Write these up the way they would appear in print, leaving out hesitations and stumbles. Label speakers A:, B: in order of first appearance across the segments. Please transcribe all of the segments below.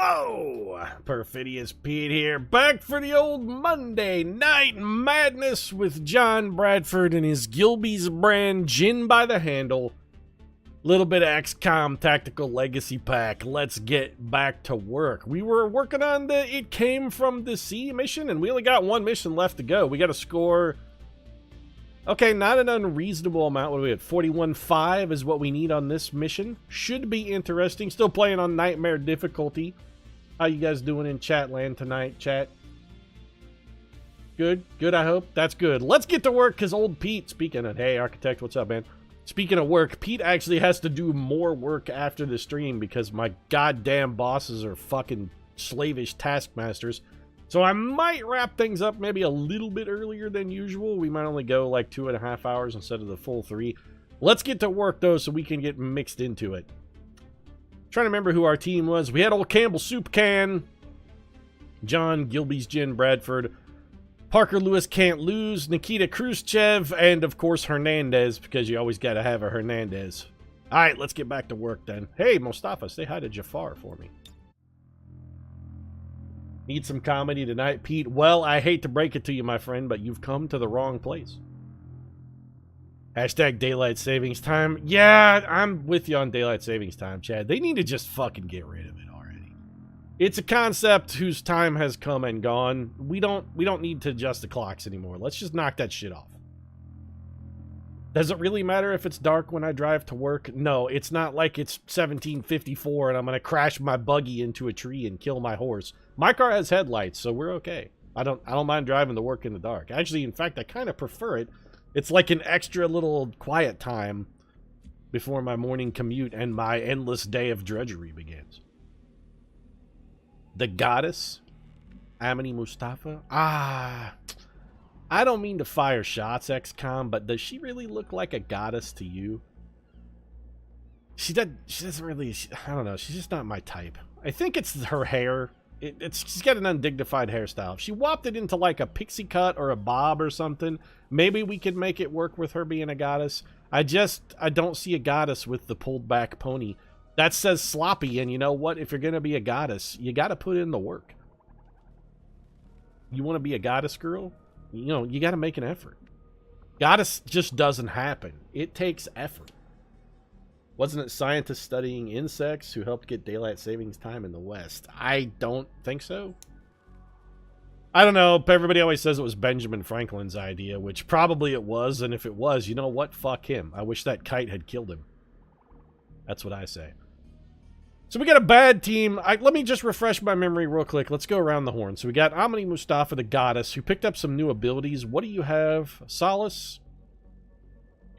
A: Hello! Perfidious Pete here, back for the old Monday Night Madness with John Bradford and his Gilby's brand Gin by the Handle. Little bit of XCOM Tactical Legacy Pack. Let's get back to work. We were working on the It Came From the Sea mission, and we only got one mission left to go. We got to score... Okay, not an unreasonable amount. What do we have? 41.5 is what we need on this mission. Should be interesting. Still playing on Nightmare difficulty. How you guys doing in chat land tonight, chat? Good? Good, I hope. That's good. Let's get to work, because old Pete, speaking of... Hey, Architect, what's up, man? Speaking of work, Pete actually has to do more work after the stream, because my goddamn bosses are fucking slavish taskmasters. So I might wrap things up maybe a little bit earlier than usual. We might only go like 2.5 hours instead of the full 3. Let's get to work, though, so we can get mixed into it. Trying to remember who our team was. We had old Campbell Soup Can, John, Gilby's Gin, Bradford, Parker Lewis Can't Lose, Nikita Khrushchev, and, of course, Hernandez, because you always got to have a Hernandez. All right, let's get back to work, then. Hey, Mustafa, say hi to Jafar for me. Need some comedy tonight, Pete? Well, I hate to break it to you, my friend, but you've come to the wrong place. Hashtag Daylight Savings Time. Yeah, I'm with you on Daylight Savings Time, Chad. They need to just fucking get rid of it already. It's a concept whose time has come and gone. We don't need to adjust the clocks anymore. Let's just knock that shit off. Does it really matter if it's dark when I drive to work? No, it's not like it's 1754 and I'm going to crash my buggy into a tree and kill my horse. My car has headlights, so we're okay. I don't mind driving to work in the dark. Actually, in fact, I kind of prefer it. It's like an extra little quiet time before my morning commute and my endless day of drudgery begins. The goddess, Amini Mustafa. I don't mean to fire shots, XCOM, but does she really look like a goddess to you? She doesn't really, I don't know, she's just not my type. I think it's her hair. She's got an undignified hairstyle. If she whopped it into like a pixie cut or a bob or something, maybe we could make it work with her being a goddess. I don't see a goddess with the pulled back pony. That says sloppy, and you know what? If you're going to be a goddess, you got to put in the work. You want to be a goddess girl? You know, you got to make an effort. Goddess just doesn't happen. It takes effort. Wasn't it scientists studying insects who helped get daylight savings time in the West? I don't think so. I don't know. Everybody always says it was Benjamin Franklin's idea, which probably it was. And if it was, you know what? Fuck him. I wish that kite had killed him. That's what I say. So we got a bad team. Let me just refresh my memory real quick. Let's go around the horn. So we got Amini Mustafa, the goddess, who picked up some new abilities. What do you have? Solace.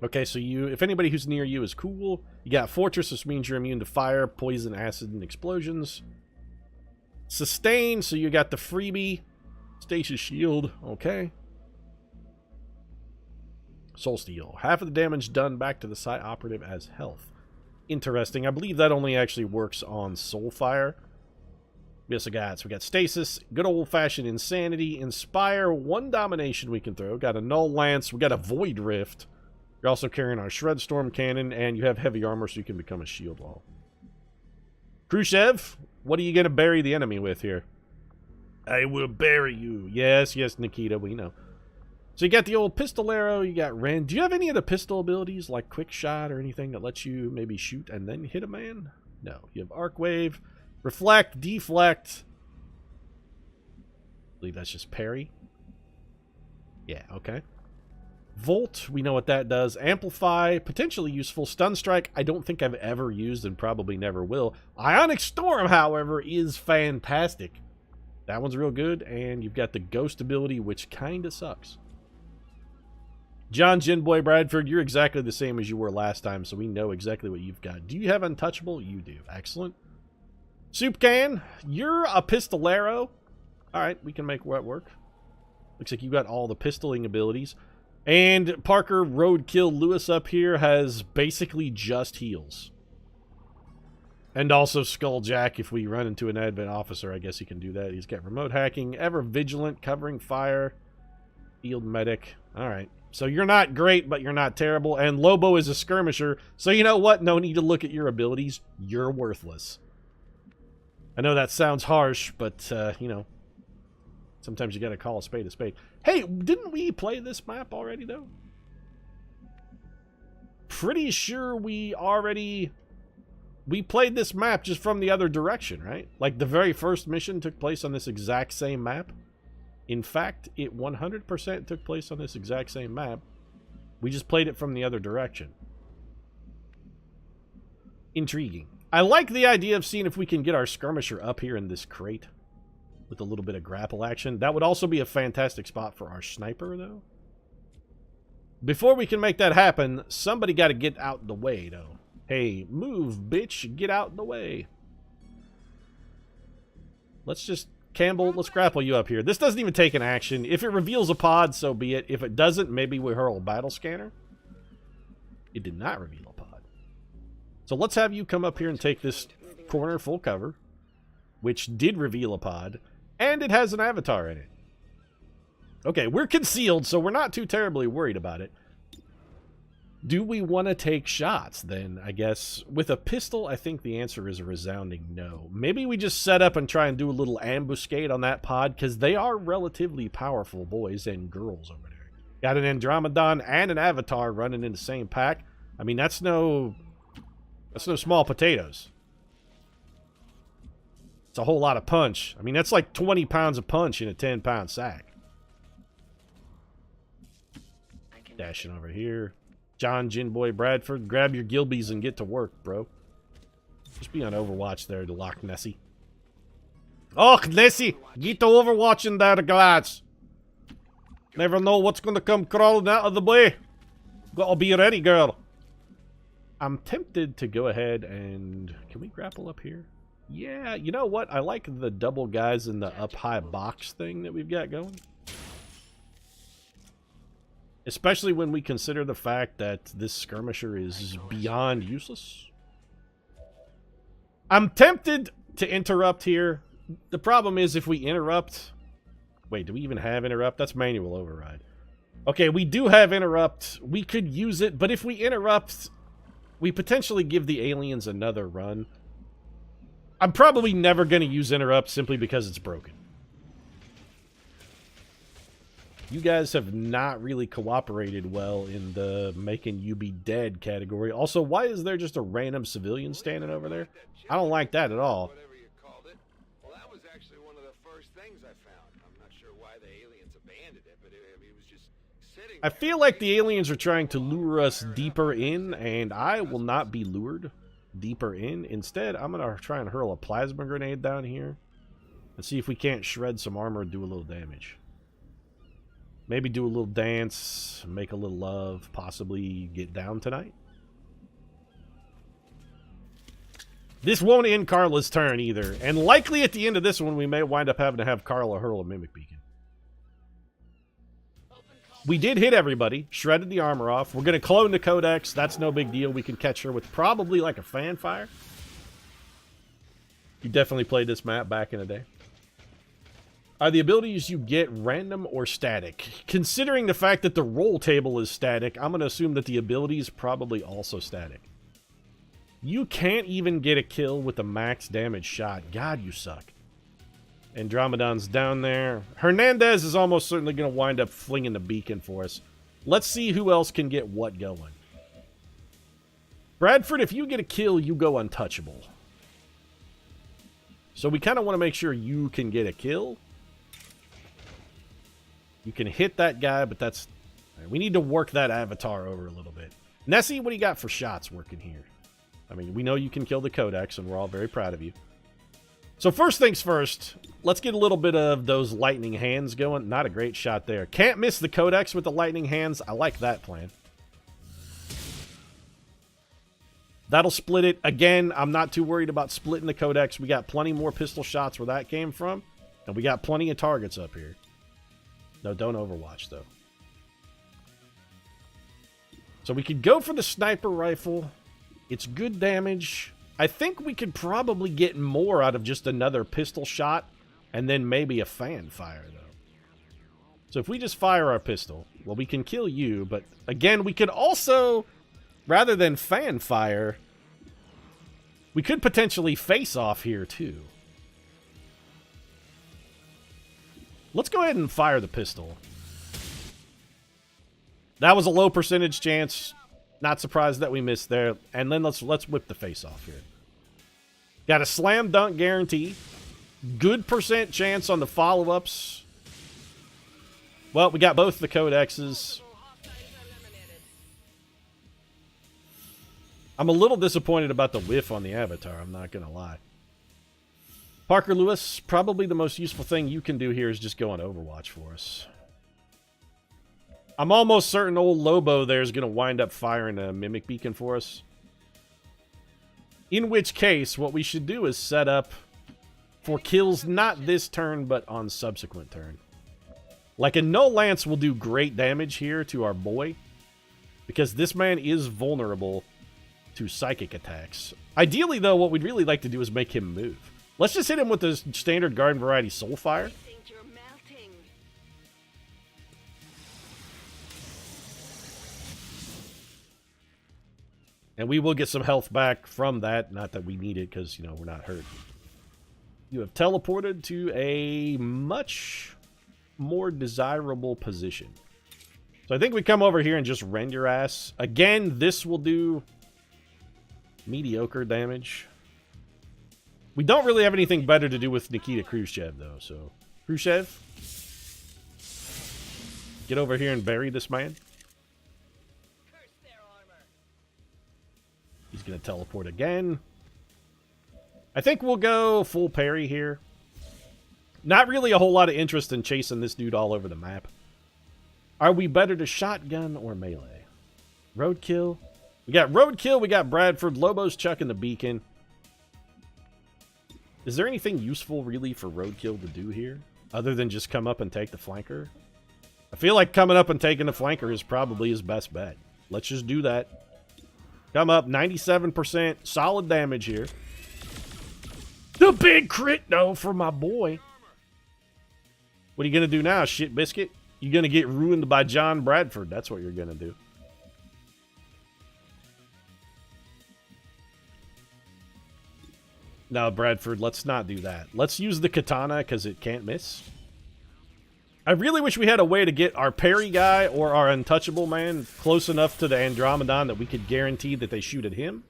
A: Okay, so if anybody who's near you is cool. You got Fortress, which means you're immune to fire, poison, acid, and explosions. Sustain, so you got the freebie. Stasis Shield, okay. Soul Steal. Half of the damage done back to the site operative as health. Interesting. I believe that only actually works on Soulfire. We got Stasis, good old-fashioned Insanity, Inspire, 1 Domination we can throw. Got a Null Lance, we got a Void Rift. You're also carrying our Shred Storm Cannon, and you have heavy armor so you can become a shield wall. Khrushchev, what are you going to bury the enemy with here? I will bury you. Yes, Nikita, we know. So you got the old Pistolero, you got Ren. Do you have any of the pistol abilities, like Quick Shot or anything that lets you maybe shoot and then hit a man? No. You have Arc Wave, Reflect, Deflect. I believe that's just parry. Yeah, okay. Volt, we know what that does. Amplify, potentially useful. Stun Strike, I don't think I've ever used and probably never will. Ionic Storm, however, is fantastic. That one's real good. And you've got the Ghost ability, which kind of sucks. John Ginboy Bradford, you're exactly the same as you were last time, so we know exactly what you've got. Do you have Untouchable? You do. Excellent. Soup Can, you're a Pistolero. Alright, we can make that work. Looks like you got all the pistoling abilities. And Parker Roadkill Lewis up here has basically just heals. And also Skulljack, if we run into an advent officer, I guess he can do that. He's got remote hacking, ever vigilant, covering fire, field medic. Alright. So you're not great, but you're not terrible. And Lobo is a skirmisher. So you know what? No need to look at your abilities. You're worthless. I know that sounds harsh, but, you know, sometimes you gotta call a spade a spade. Hey, didn't we play this map already, though? Pretty sure we played this map just from the other direction, right? Like, the very first mission took place on this exact same map. In fact, it 100% took place on this exact same map. We just played it from the other direction. Intriguing. I like the idea of seeing if we can get our skirmisher up here in this crate with a little bit of grapple action. That would also be a fantastic spot for our sniper, though. Before we can make that happen, somebody got to get out the way, though. Hey, move, bitch. Get out the way. Let's just... Campbell, let's grapple you up here. This doesn't even take an action. If it reveals a pod, so be it. If it doesn't, maybe we hurl a battle scanner. It did not reveal a pod. So let's have you come up here and take this corner full cover, which did reveal a pod, and it has an avatar in it. Okay, we're concealed, so we're not too terribly worried about it. Do we want to take shots, then? I guess with a pistol, I think the answer is a resounding no. Maybe we just set up and try and do a little ambuscade on that pod, because they are relatively powerful boys and girls over there. Got an Andromedon and an Avatar running in the same pack. I mean, that's no small potatoes. It's a whole lot of punch. I mean, that's like 20 pounds of punch in a 10-pound sack. Dashing over here. John Ginboy Bradford, grab your Gilbies and get to work, bro. Just be on Overwatch there, the Loch Nessie. Oh, Nessie! Get to Overwatching there, lads! Never know what's gonna come crawling out of the way. Gotta be ready, girl. I'm tempted to go ahead and... Can we grapple up here? Yeah, you know what? I like the double guys in the up-high box thing that we've got going. Especially when we consider the fact that this skirmisher is beyond useless. I'm tempted to interrupt here. The problem is if we interrupt... Wait, do we even have interrupt? That's manual override. Okay, we do have interrupt. We could use it, but if we interrupt, we potentially give the aliens another run. I'm probably never going to use interrupt simply because it's broken. You guys have not really cooperated well in the making you be dead category. Also, why is there just a random civilian standing over there? I don't like that at all.
B: Whatever you called it. Well, that was actually one of the first things I found. I'm not sure why the aliens abandoned it, but it was just sitting
A: I feel like the aliens are trying to lure us deeper in, and I will not be lured deeper in. Instead, I'm going to try and hurl a plasma grenade down here and see if we can't shred some armor and do a little damage. Maybe do a little dance, make a little love, possibly get down tonight. This won't end Carla's turn either. And likely at the end of this one, we may wind up having to have Carla hurl a Mimic Beacon. We did hit everybody, shredded the armor off. We're going to clone the Codex. That's no big deal. We can catch her with probably like a fanfire. You definitely played this map back in the day. Are the abilities you get random or static? Considering the fact that the roll table is static, I'm going to assume that the ability is probably also static. You can't even get a kill with a max damage shot. God, you suck. Andromedon's down there. Hernandez is almost certainly going to wind up flinging the beacon for us. Let's see who else can get what going. Bradford, if you get a kill, you go untouchable. So we kind of want to make sure you can get a kill. You can hit that guy, but that's... We need to work that avatar over a little bit. Nessie, what do you got for shots working here? I mean, we know you can kill the Codex, and we're all very proud of you. So first things first, let's get a little bit of those lightning hands going. Not a great shot there. Can't miss the Codex with the lightning hands. I like that plan. That'll split it. Again, I'm not too worried about splitting the Codex. We got plenty more pistol shots where that came from. And we got plenty of targets up here. No, don't Overwatch, though. So we could go for the sniper rifle. It's good damage. I think we could probably get more out of just another pistol shot and then maybe a fan fire, though. So if we just fire our pistol, well, we can kill you, but again, we could also, rather than fan fire, we could potentially face off here, too. Let's go ahead and fire the pistol. That was a low percentage chance. Not surprised that we missed there. And then let's whip the face off here. Got a slam dunk guarantee. Good percent chance on the follow-ups. Well, we got both the codexes. I'm a little disappointed about the whiff on the avatar, I'm not going to lie. Parker Lewis, probably the most useful thing you can do here is just go on Overwatch for us. I'm almost certain old Lobo there is going to wind up firing a Mimic Beacon for us. In which case, what we should do is set up for kills not this turn, but on subsequent turn. Like a No Lance will do great damage here to our boy, because this man is vulnerable to psychic attacks. Ideally, though, what we'd really like to do is make him move. Let's just hit him with the standard Garden Variety Soulfire. And we will get some health back from that. Not that we need it, because, you know, we're not hurt. You have teleported to a much more desirable position. So I think we come over here and just rend your ass. Again, this will do mediocre damage. We don't really have anything better to do with Nikita Khrushchev, though. So, Khrushchev, get over here and bury this man. He's going to teleport again. I think we'll go full parry here. Not really a whole lot of interest in chasing this dude all over the map. Are we better to shotgun or melee? Roadkill. We got Roadkill. We got Bradford. Lobo's chucking the beacon. Is there anything useful really for Roadkill to do here? Other than just come up and take the flanker? I feel like coming up and taking the flanker is probably his best bet. Let's just do that. Come up, 97%. Solid damage here. The big crit, though, for my boy. What are you going to do now, shit biscuit? You're going to get ruined by John Bradford. That's what you're going to do. No, Bradford, let's not do that. Let's use the katana because it can't miss. I really wish we had a way to get our parry guy or our untouchable man close enough to the Andromedon that we could guarantee that they shoot at him.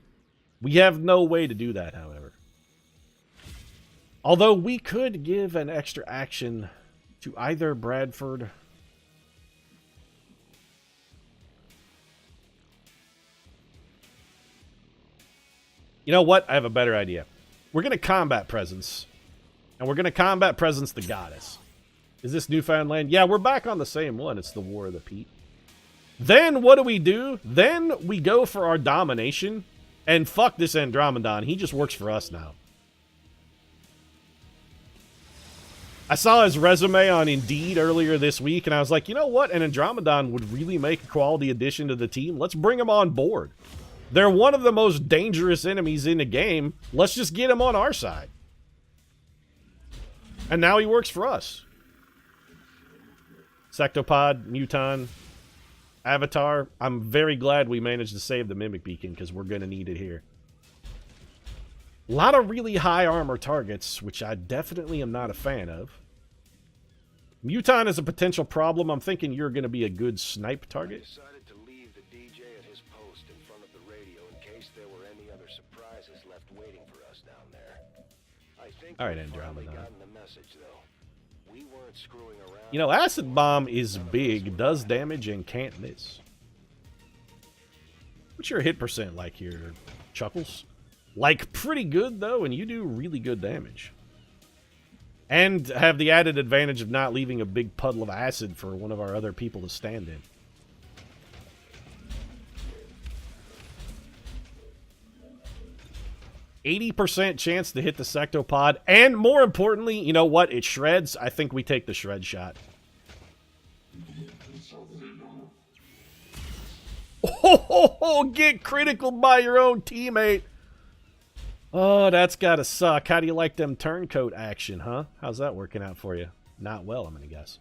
A: We have no way to do that, however. Although we could give an extra action to either Bradford. You know what? I have a better idea. We're going to combat presence. And we're going to combat presence the goddess. Is this Newfoundland? Yeah, we're back on the same one. It's the War of the Pete. Then what do? Then we go for our domination. And fuck this Andromedon. He just works for us now. I saw his resume on Indeed earlier this week, and I was like, you know what? An Andromedon would really make a quality addition to the team. Let's bring him on board. They're one of the most dangerous enemies in the game. Let's just get him on our side. And now he works for us. Sectopod, Muton, Avatar. I'm very glad we managed to save the Mimic Beacon because we're going to need it here. A lot of really high armor targets, which I definitely am not a fan of. Muton is a potential problem. I'm thinking you're going to be a good snipe target.
B: I decided to leave the DJ at his post in front of the radio in case there were any other surprises left waiting for us down there. I think
A: all right,
B: we've finally
A: Andromeda.
B: gotten the message, though. We weren't screwing around.
A: You know, Acid Bomb is big, does damage, and can't miss. What's your hit percent like here, Chuckles? Like, pretty good, though, and you do really good damage. And have the added advantage of not leaving a big puddle of acid for one of our other people to stand in. %80 chance to hit the Sectopod, and more importantly, you know what? It shreds. I think we take the shred shot. Oh, get critical by your own teammate. Oh, that's gotta suck. How do you like them turncoat action, huh? How's that working out for you? Not well, I'm gonna guess.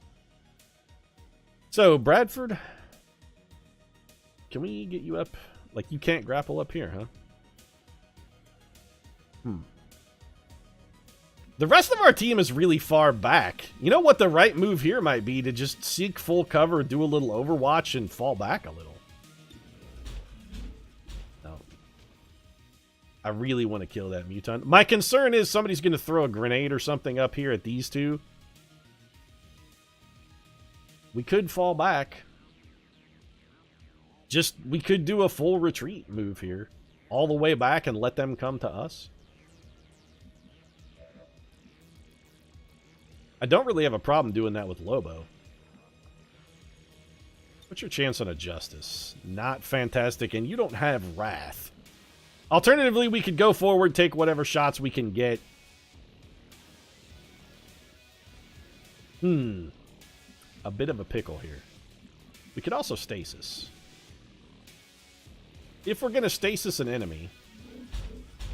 A: So, Bradford, can we get you up? Like, you can't grapple up here, huh? The rest of our team is really far back. You know what the right move here might be? To just seek full cover, do a little overwatch, and fall back a little. No. I really want to kill that mutant. My concern is somebody's going to throw a grenade or something up here at these two. We could fall back. We could do a full retreat move here. All the way back and let them come to us. I don't really have a problem doing that with Lobo. What's your chance on a Justice? Not fantastic, and you don't have Wrath. Alternatively, we could go forward, take whatever shots we can get. A bit of a pickle here. We could also Stasis. If we're going to Stasis an enemy,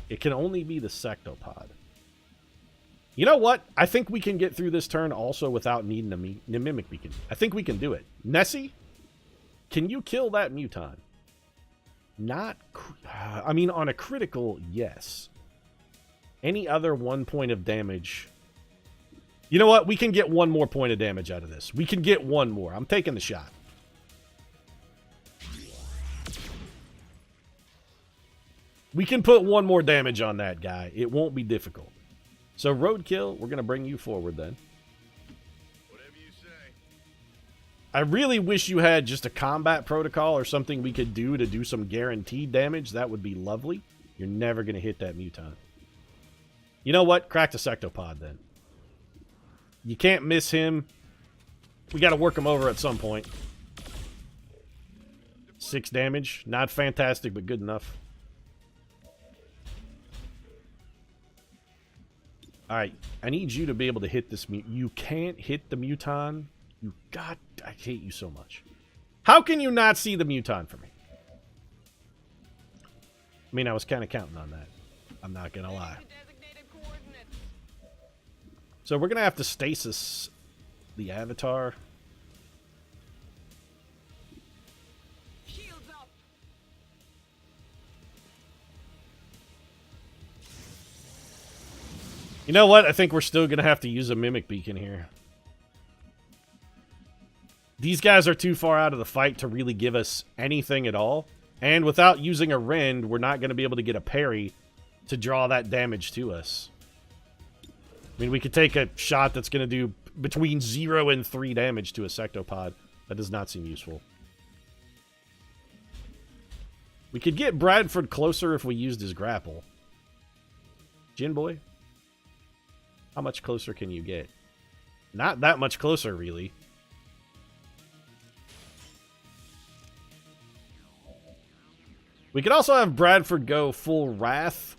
A: it can only be the Sectopod. You know what? I think we can get through this turn also without needing a Mimic Beacon. I think we can do it. Nessie, can you kill that Muton? Not... I mean, on a critical, yes. Any other 1 point of damage... You know what? We can get 1 more point of damage out of this. We can get 1 more. I'm taking the shot. We can put 1 more damage on that guy. It won't be difficult. So, Roadkill, we're going to bring you forward then.
C: Whatever you say.
A: I really wish you had just a combat protocol or something we could do to do some guaranteed damage. That would be lovely. You're never going to hit that Muton. You know what? Crack the Sectopod then. You can't miss him. We got to work him over at some point. 6 damage. Not fantastic, but good enough. Alright, I need you to be able to hit this You can't hit the Muton. I hate you so much. How can you not see the Muton for me? I mean, I was kind of counting on that. I'm not going to lie. So we're going to have to Stasis the Avatar. You know what? I think we're still going to have to use a Mimic Beacon here. These guys are too far out of the fight to really give us anything at all. And without using a Rend, we're not going to be able to get a parry to draw that damage to us. I mean, we could take a shot that's going to do between 0 and 3 damage to a Sectopod. That does not seem useful. We could get Bradford closer if we used his grapple. Jin Boy? How much closer can you get? Not that much closer, really. We could also have Bradford go full Wrath.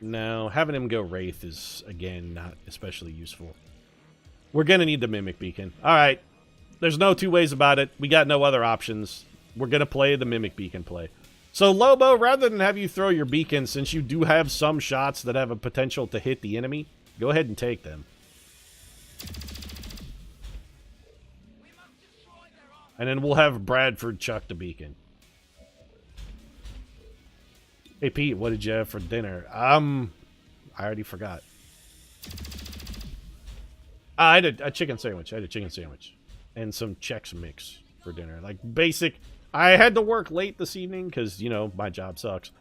A: No, having him go Wraith is, again, not especially useful. We're going to need the Mimic Beacon. Alright. There's no 2 ways about it. We got no other options. We're going to play the Mimic Beacon play. So, Lobo, rather than have you throw your beacon, since you do have some shots that have a potential to hit the enemy, go ahead and take them. And then we'll have Bradford chuck the beacon. Hey, Pete, what did you have for dinner? I already forgot. I had a chicken sandwich. And some Chex Mix for dinner. Like, basic... I had to work late this evening because, you know, my job sucks.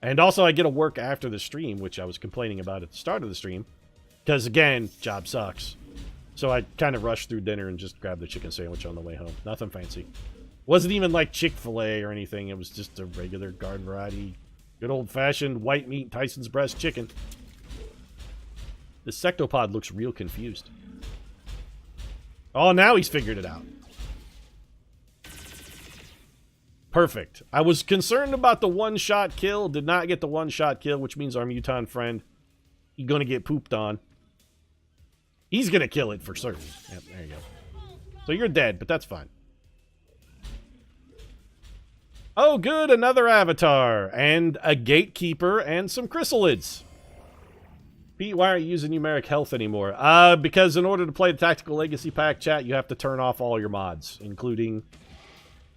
A: And also I get to work after the stream, which I was complaining about at the start of the stream. Because, again, job sucks. So I kind of rushed through dinner and just grabbed the chicken sandwich on the way home. Nothing fancy. Wasn't even like Chick-fil-A or anything. It was just a regular garden variety, good old-fashioned white meat Tyson's breast chicken. The Sectopod looks real confused. Oh, now he's figured it out. Perfect. I was concerned about the one-shot kill. Did not get the one-shot kill, which means our Muton friend, he's going to get pooped on. He's going to kill it for certain. Yep, there you go. So you're dead, but that's fine. Oh, good. Another Avatar. And a Gatekeeper and some Chrysalids. Pete, why aren't you using numeric health anymore? Because in order to play the Tactical Legacy Pack, chat, you have to turn off all your mods, including...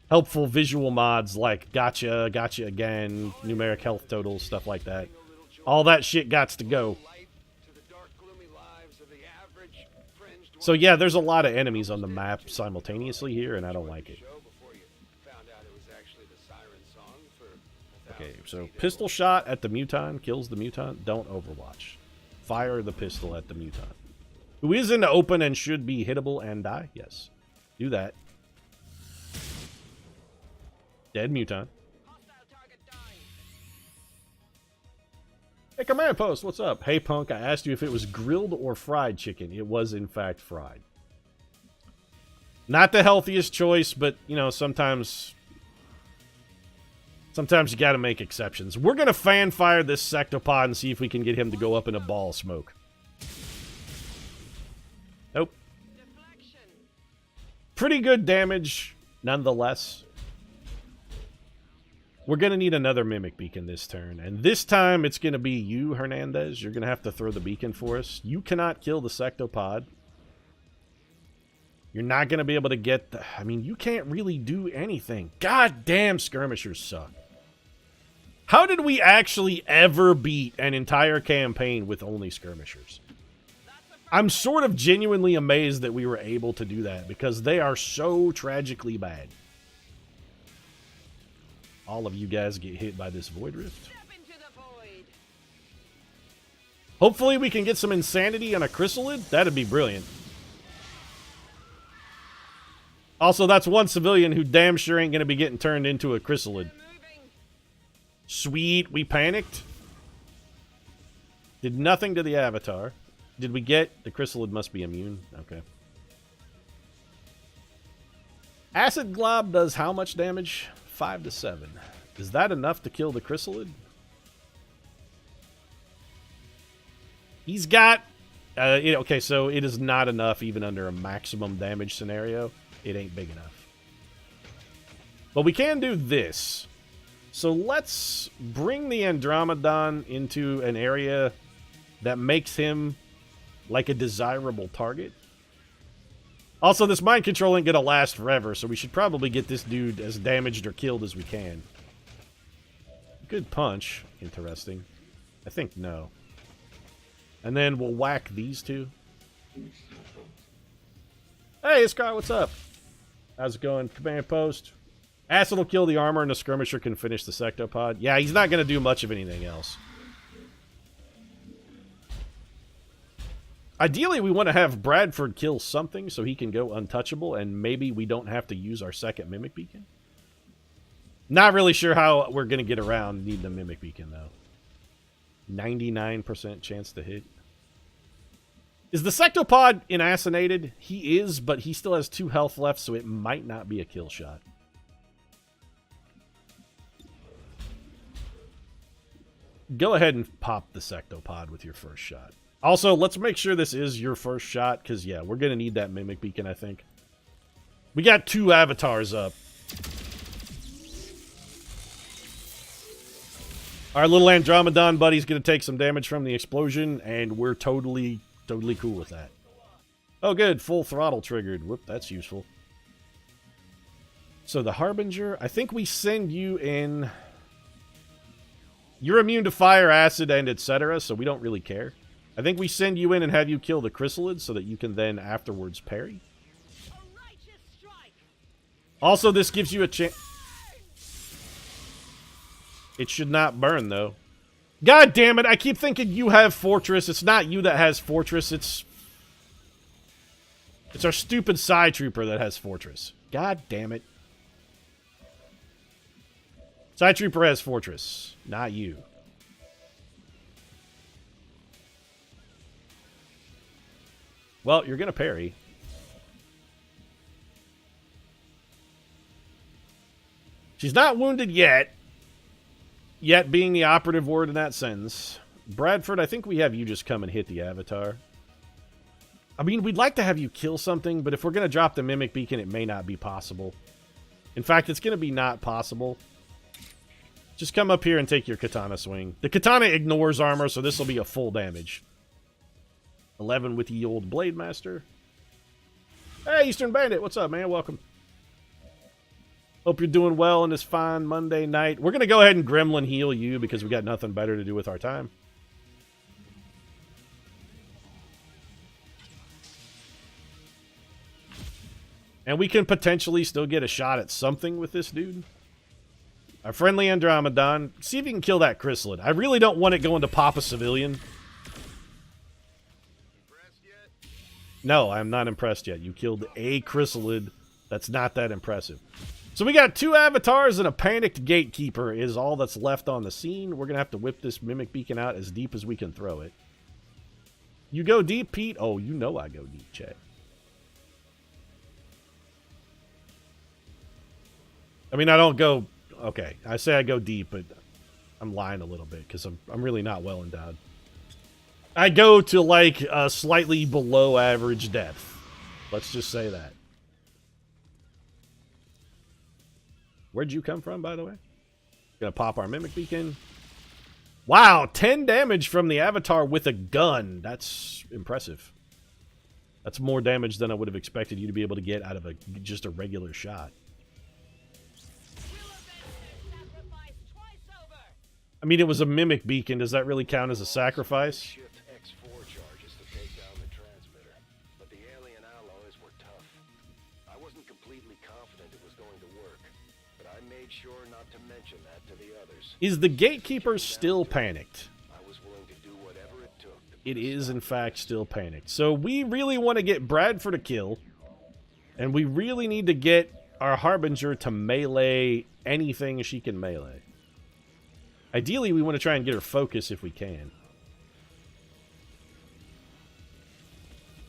A: helpful visual mods like gotcha, gotcha again, numeric health totals, stuff like that. All that shit gots to go.
B: Light to the dark, gloomy lives of the average fringed
A: So yeah, there's a lot of enemies on the map simultaneously here, and I don't like it.
B: show before you found out it was actually the siren song for
A: Okay, so pistol shot at the mutant kills the mutant. Don't overwatch. Fire the pistol at the mutant, who is in the open and should be hittable and die. Yes, do that. Dead mutant. Hey, command post, what's up? Hey, punk, I asked you if it was grilled or fried chicken. It was, in fact, fried. Not the healthiest choice, but, you know, sometimes you gotta make exceptions. We're gonna fan fire this sectopod and see if we can get him to go up in a ball of smoke. Nope. Pretty good damage, nonetheless. We're going to need another Mimic Beacon this turn. And this time, it's going to be you, Hernandez. You're going to have to throw the beacon for us. You cannot kill the Sectopod. You're not going to be able to get the... I mean, you can't really do anything. God damn, skirmishers suck. How did we actually ever beat an entire campaign with only skirmishers? I'm sort of genuinely amazed that we were able to do that, because they are so tragically bad. All of you guys get hit by this Void Rift. Hopefully we can get some insanity on a chrysalid. That'd be brilliant. Also, that's one civilian who damn sure ain't going to be getting turned into a chrysalid. Sweet, we panicked. Did nothing to the avatar. Did we get... The chrysalid must be immune. Okay. Acid Glob does how much damage? 5 to 7. Is that enough to kill the chrysalid? He's got... okay, so it is not enough even under a maximum damage scenario. It ain't big enough. But we can do this. So let's bring the Andromedon into an area that makes him like a desirable target. Also, this mind control ain't gonna last forever, so we should probably get this dude as damaged or killed as we can. Good punch. Interesting. I think no. And then we'll whack these two. Hey, Scar, what's up? How's it going? Command post. Acid will kill the armor and the skirmisher can finish the sectopod. Yeah, he's not gonna do much of anything else. Ideally, we want to have Bradford kill something so he can go untouchable, and maybe we don't have to use our second Mimic Beacon. Not really sure how we're going to get around needing the Mimic Beacon, though. 99% chance to hit. Is the Sectopod inassinated? He is, but he still has 2 health left, so it might not be a kill shot. Go ahead and pop the Sectopod with your first shot. Also, let's make sure this is your first shot, because, yeah, we're going to need that Mimic Beacon, I think. We got 2 avatars up. Our little Andromedon buddy's going to take some damage from the explosion, and we're totally cool with that. Oh, good. Full throttle triggered. Whoop, that's useful. So the Harbinger, I think we send you in... You're immune to fire, acid, and etc., so we don't really care. I think we send you in and have you kill the chrysalid so that you can then afterwards parry. Also, this gives you a chance... It should not burn, though. God damn it, I keep thinking you have Fortress. It's not you that has Fortress, it's our stupid Psy Trooper that has Fortress. God damn it. Psy Trooper has Fortress, not you. Well, you're going to parry. She's not wounded yet. Yet being the operative word in that sentence. Bradford, I think we have you just come and hit the Avatar. I mean, we'd like to have you kill something, but if we're going to drop the Mimic Beacon, it may not be possible. In fact, it's going to be not possible. Just come up here and take your Katana swing. The Katana ignores armor, so this will be a full damage. 11 with the old Blade Master. Hey, Eastern Bandit, what's up, man? Welcome. Hope you're doing well on this fine Monday night. We're going to go ahead and Gremlin heal you because we got nothing better to do with our time. And we can potentially still get a shot at something with this dude. Our friendly Andromedon. See if you can kill that chrysalid. I really don't want it going to pop a civilian.
C: Impressed yet?
A: No, I'm not impressed yet. You killed a chrysalid. That's not that impressive. So we got 2 avatars and a panicked gatekeeper is all that's left on the scene. We're going to have to whip this mimic beacon out as deep as we can throw it. You go deep, Pete? Oh, you know I go deep, Chet. I mean, I don't go... Okay, I say I go deep, but I'm lying a little bit because I'm really not well endowed. I go to, like, a slightly below average depth. Let's just say that. Where'd you come from, by the way? Gonna pop our mimic beacon. Wow, 10 damage from the avatar with a gun. That's impressive. That's more damage than I would have expected you to be able to get out of just a regular shot. I mean, it was a mimic beacon. Does that really count as a sacrifice?
B: Shift X4 charges to take down the transmitter, but the alien alloys were tough. I wasn't completely confident it was going to work, but I made sure not to mention that to the others.
A: Is the gatekeeper still panicked?
B: I was willing to do whatever it took.
A: It is, in fact, still panicked. So we really want to get Bradford a kill, and we really need to get our Harbinger to melee anything she can melee. Ideally, we want to try and get her focus if we can.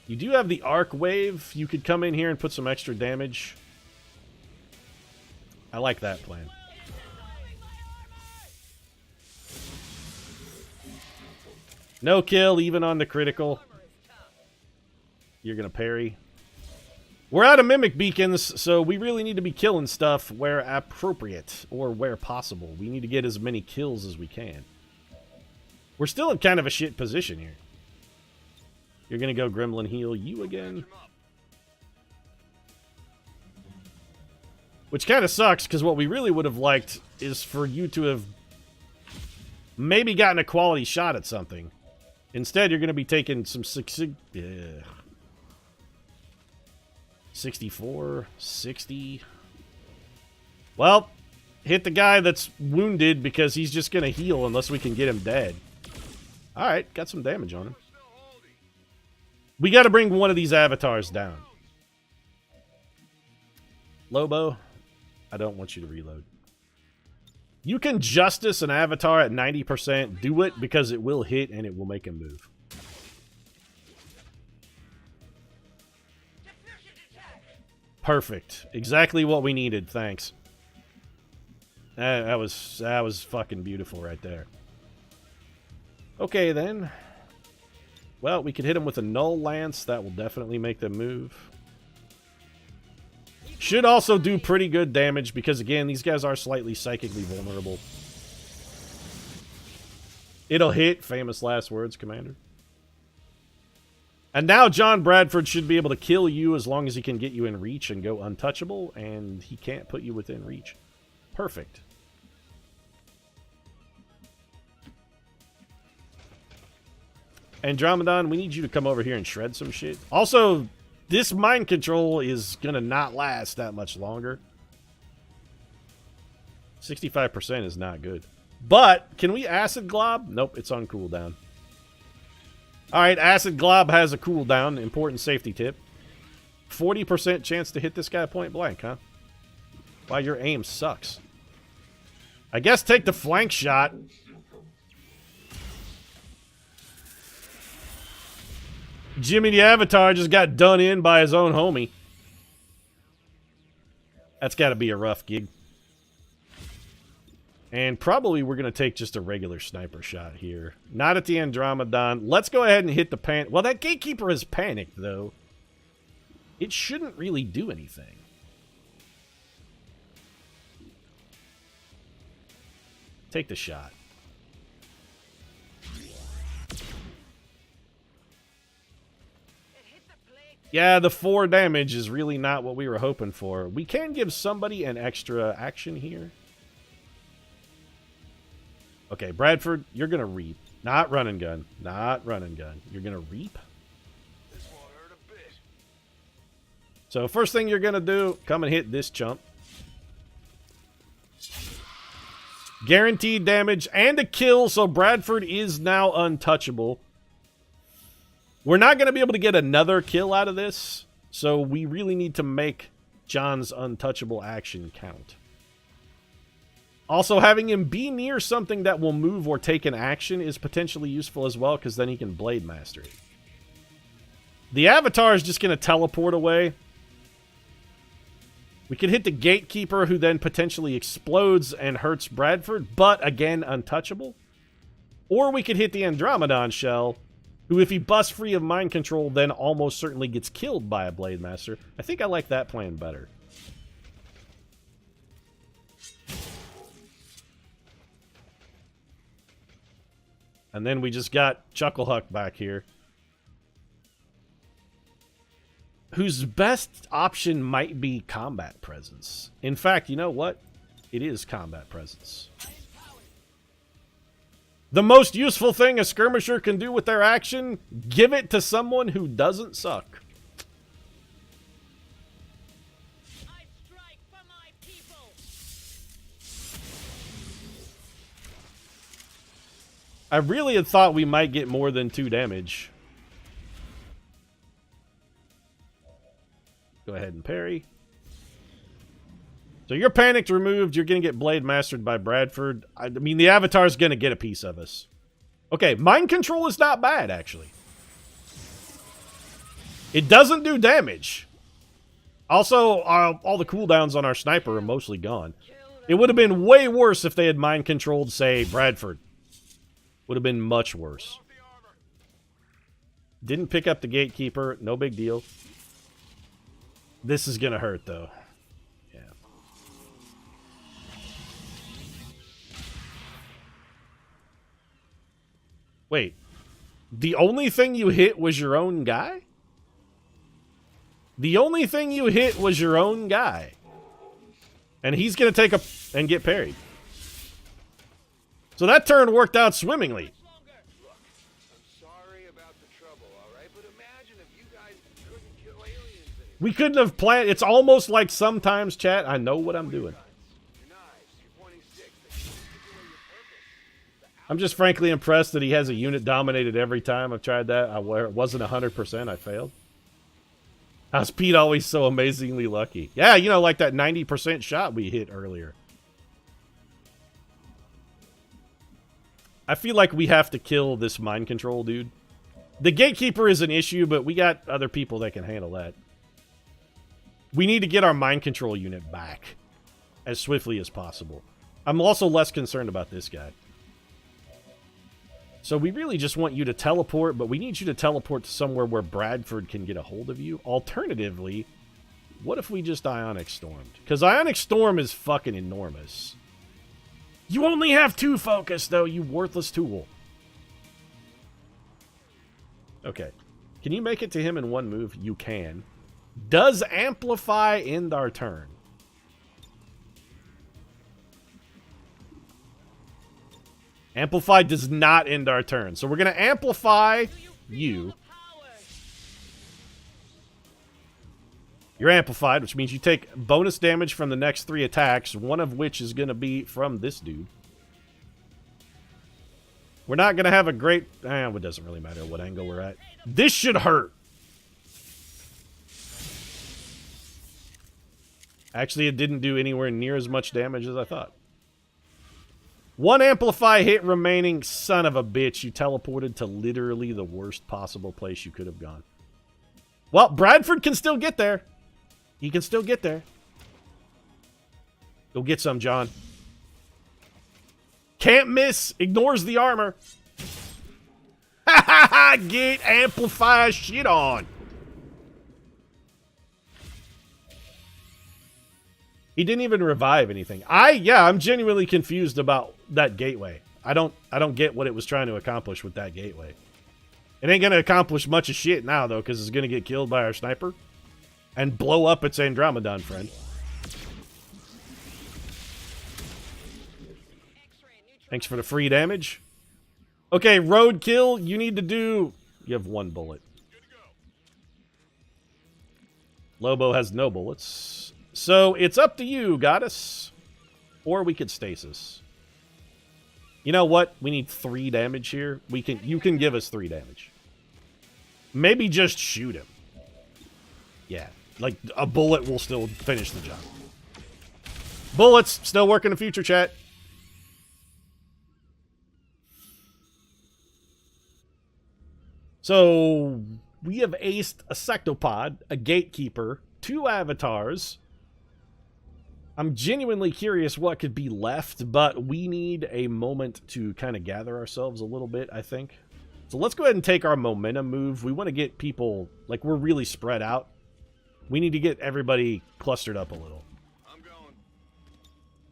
A: You do have the arc wave. You could come in here and put some extra damage. I like that plan. No kill, even on the critical. You're going to parry. We're out of mimic beacons, so we really need to be killing stuff where appropriate, or where possible. We need to get as many kills as we can. We're still in kind of a shit position here. You're going to go Gremlin heal you again. Which kind of sucks, because what we really would have liked is for you to have maybe gotten a quality shot at something. Instead, you're going to be taking some 64, 60. Well, hit the guy that's wounded because he's just going to heal unless we can get him dead. Alright, got some damage on him. We got to bring one of these avatars down. Lobo, I don't want you to reload. You can justice an avatar at 90%. Do it because it will hit and it will make him move. Perfect. Exactly what we needed. Thanks. That was fucking beautiful right there. Okay, then. Well, we could hit him with a null lance. That will definitely make them move. Should also do pretty good damage because, again, these guys are slightly psychically vulnerable. It'll hit. Famous last words, Commander. And now John Bradford should be able to kill you as long as he can get you in reach and go untouchable, and he can't put you within reach. Perfect. Andromedon, we need you to come over here and shred some shit. Also, this mind control is going to not last that much longer. 65% is not good. But, can we acid glob? Nope, it's on cooldown. Alright, acid glob has a cooldown. Important safety tip. 40% chance to hit this guy point blank, huh? Wow, your aim sucks. I guess take the flank shot. Jimmy the Avatar just got done in by his own homie. That's got to be a rough gig. And probably we're going to take just a regular sniper shot here. Not at the Andromedon. Let's go ahead and hit the pan... Well, that gatekeeper is panicked, though. It shouldn't really do anything. Take the shot. Yeah, the 4 damage is really not what we were hoping for. We can give somebody an extra action here. Okay, Bradford, you're going to reap. Not run and gun. Not run and gun. You're going to reap?
C: This won't hurt a bit.
A: So first thing you're going to do, come and hit this chump. Guaranteed damage and a kill, so Bradford is now untouchable. We're not going to be able to get another kill out of this, so we really need to make John's untouchable action count. Also, having him be near something that will move or take an action is potentially useful as well, because then he can Blade Master it. The Avatar is just going to teleport away. We could hit the Gatekeeper, who then potentially explodes and hurts Bradford, but again, untouchable. Or we could hit the Andromedon Shell, who, if he busts free of mind control, then almost certainly gets killed by a Blade Master. I think I like that plan better. And then we just got Chucklehuck back here, whose best option might be combat presence. In fact, you know what? It is combat presence. The most useful thing a skirmisher can do with their action, give it to someone who doesn't suck.
D: I strike for my people.
A: I really had thought we might get more than 2 damage. Go ahead and parry. So you're panicked removed. You're going to get Blade Mastered by Bradford. I mean, the Avatar's going to get a piece of us. Okay, mind control is not bad, actually. It doesn't do damage. Also, all the cooldowns on our sniper are mostly gone. It would have been way worse if they had mind controlled, say, Bradford. Would have been much worse. Didn't pick up the Gatekeeper. No big deal. This is going to hurt, though. Yeah. Wait. The only thing you hit was your own guy? The only thing you hit was your own guy. And he's going to take a... and get parried. So that turn worked out swimmingly. We couldn't have planned. It's almost like sometimes, chat, I know what I'm doing. I'm just frankly impressed that he has a unit dominated every time I've tried that. Where it wasn't 100%, I failed. How's Pete always so amazingly lucky? Yeah, you know, like that 90% shot we hit earlier. I feel like we have to kill this mind control dude. The Gatekeeper is an issue, but we got other people that can handle that. We need to get our mind control unit back as swiftly as possible. I'm also less concerned about this guy. So we really just want you to teleport, but we need you to teleport to somewhere where Bradford can get a hold of you. Alternatively, what if we just Ionic Stormed? Because Ionic Storm is fucking enormous. You only have 2 focus, though, you worthless tool. Okay. Can you make it to him in 1 move? You can. Does Amplify end our turn? Amplify does not end our turn. So we're going to Amplify you. You're amplified, which means you take bonus damage from the next 3 attacks, one of which is going to be from this dude. We're not going to have a great... it doesn't really matter what angle we're at. This should hurt. Actually, it didn't do anywhere near as much damage as I thought. 1 Amplify hit remaining. Son of a bitch, you teleported to literally the worst possible place you could have gone. Well, Bradford can still get there. He can still get there. Go get some, John. Can't miss. Ignores the armor. Ha ha ha! Get Amplify shit on. He didn't even revive anything. I'm genuinely confused about that gateway. I don't get what it was trying to accomplish with that gateway. It ain't gonna accomplish much of shit now though, because it's gonna get killed by our sniper and blow up its Andromedon friend. Thanks for the free damage. Okay, roadkill. You need to do. You have 1 bullet. Lobo has no bullets. So it's up to you, goddess. Or we could stasis. You know what? We need 3 damage here. You can give us 3 damage. Maybe just shoot him. Yeah. Like, a bullet will still finish the job. Bullets! Still work in the future, chat. So, we have aced a sectopod, a gatekeeper, 2 avatars. I'm genuinely curious what could be left, but we need a moment to kind of gather ourselves a little bit, I think. So let's go ahead and take our momentum move. We want to get people, like, we're really spread out. We need to get everybody clustered up a little.
C: I'm going.